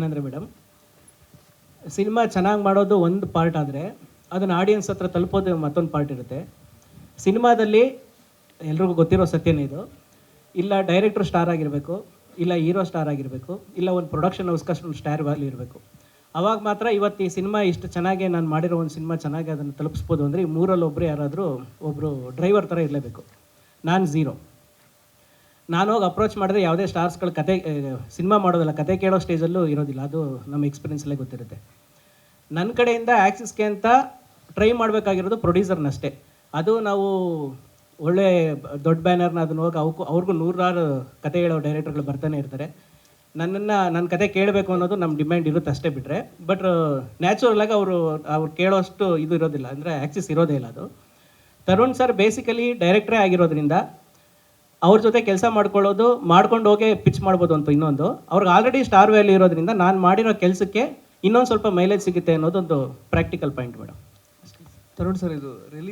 ಏನಂದರೆ madam, cinema ಚೆನ್ನಾಗಿ ಮಾಡೋದು ಒಂದು ಪಾರ್ಟ್ ಆದರೆ ಅದನ್ನು ಆಡಿಯನ್ಸ್ ಹತ್ರ ತಲುಪೋದು ಮತ್ತೊಂದು ಪಾರ್ಟ್ ಇರುತ್ತೆ. ಸಿನಿಮಾದಲ್ಲಿ ಎಲ್ರಿಗೂ ಗೊತ್ತಿರೋ ಸತ್ಯನೇ ಇದು. ಇಲ್ಲ ಡೈರೆಕ್ಟ್ರು ಸ್ಟಾರ್ ಆಗಿರಬೇಕು, ಇಲ್ಲ ಹೀರೋ ಸ್ಟಾರ್ ಆಗಿರಬೇಕು, ಇಲ್ಲ ಒಂದು ಪ್ರೊಡಕ್ಷನ್ ಹೌಸ್ಕಷ್ಟು ಸ್ಟಾರ್ ವ್ಯಾಲ್ಯೂ ಇರಬೇಕು. ಅವಾಗ ಮಾತ್ರ ಇವತ್ತು ಈ ಸಿನಿಮಾ ಇಷ್ಟು ಚೆನ್ನಾಗಿ ನಾನು ಮಾಡಿರೋ ಒಂದು ಸಿನಿಮಾ ಚೆನ್ನಾಗಿ ಅದನ್ನು ತಲುಪಿಸ್ಬೋದು. ಅಂದರೆ ಈ ಮೂರಲ್ಲಿ ಒಬ್ಬರು ಯಾರಾದರೂ ಒಬ್ಬರು ಡ್ರೈವರ್ ಥರ ಇರಲೇಬೇಕು. ನಾನು ಝೀರೋ. ನಾನು ಹೋಗಿ ಅಪ್ರೋಚ್ ಮಾಡಿದ್ರೆ ಯಾವುದೇ ಸ್ಟಾರ್ಸ್ಗಳ ಕತೆ ಸಿನಿಮಾ ಮಾಡೋದಲ್ಲ, ಕತೆ ಕೇಳೋ ಸ್ಟೇಜಲ್ಲೂ ಇರೋದಿಲ್ಲ. ಅದು ನಮ್ಮ ಎಕ್ಸ್ಪೀರಿಯನ್ಸಲ್ಲೇ ಗೊತ್ತಿರುತ್ತೆ. ನನ್ನ ಕಡೆಯಿಂದ ಆ್ಯಕ್ಸಿಸ್ಗೆ ಅಂತ ಟ್ರೈ ಮಾಡಬೇಕಾಗಿರೋದು ಪ್ರೊಡ್ಯೂಸರ್ನಷ್ಟೇ. ಅದು ನಾವು ಒಳ್ಳೆ ದೊಡ್ಡ ಬ್ಯಾನರ್ನ ಅದನ್ನ ಹೋಗಿ ಅವ್ರಿಗೂ ನೂರಾರು ಕತೆ ಹೇಳೋ ಡೈರೆಕ್ಟರ್ಗಳು ಬರ್ತಾನೆ ಇರ್ತಾರೆ. ನನ್ನ ಕತೆ ಕೇಳಬೇಕು ಅನ್ನೋದು ನಮ್ಮ ಡಿಮ್ಯಾಂಡ್ ಇರುತ್ತೆ ಅಷ್ಟೇ ಬಿಟ್ಟರೆ. ಬಟ್ ನ್ಯಾಚುರಲಾಗಿ ಅವ್ರು ಕೇಳೋಷ್ಟು ಇದು ಇರೋದಿಲ್ಲ, ಅಂದರೆ ಆ್ಯಕ್ಸಿಸ್ ಇರೋದೇ ಇಲ್ಲ. ಅದು ತರುಣ್ ಸರ್ ಬೇಸಿಕಲಿ ಡೈರೆಕ್ಟ್ರೇ ಆಗಿರೋದ್ರಿಂದ ಅವ್ರ ಜೊತೆ ಕೆಲಸ ಮಾಡ್ಕೊಂಡು ಹೋಗಿ ಪಿಚ್ ಮಾಡ್ಬೋದು ಅಂತ. ಇನ್ನೊಂದು, ಅವ್ರಿಗೆ ಆಲ್ರೆಡಿ ಸ್ಟಾರ್ ವ್ಯಾಲ್ಯೂ ಇರೋದ್ರಿಂದ ನಾನು ಮಾಡಿರೋ ಕೆಲಸಕ್ಕೆ ಇನ್ನೊಂದು ಸ್ವಲ್ಪ ಮೈಲೇಜ್ ಸಿಗುತ್ತೆ ಅನ್ನೋದೊಂದು practical point madam. Tarun sir, ಇದು ರಿಲೀಸ್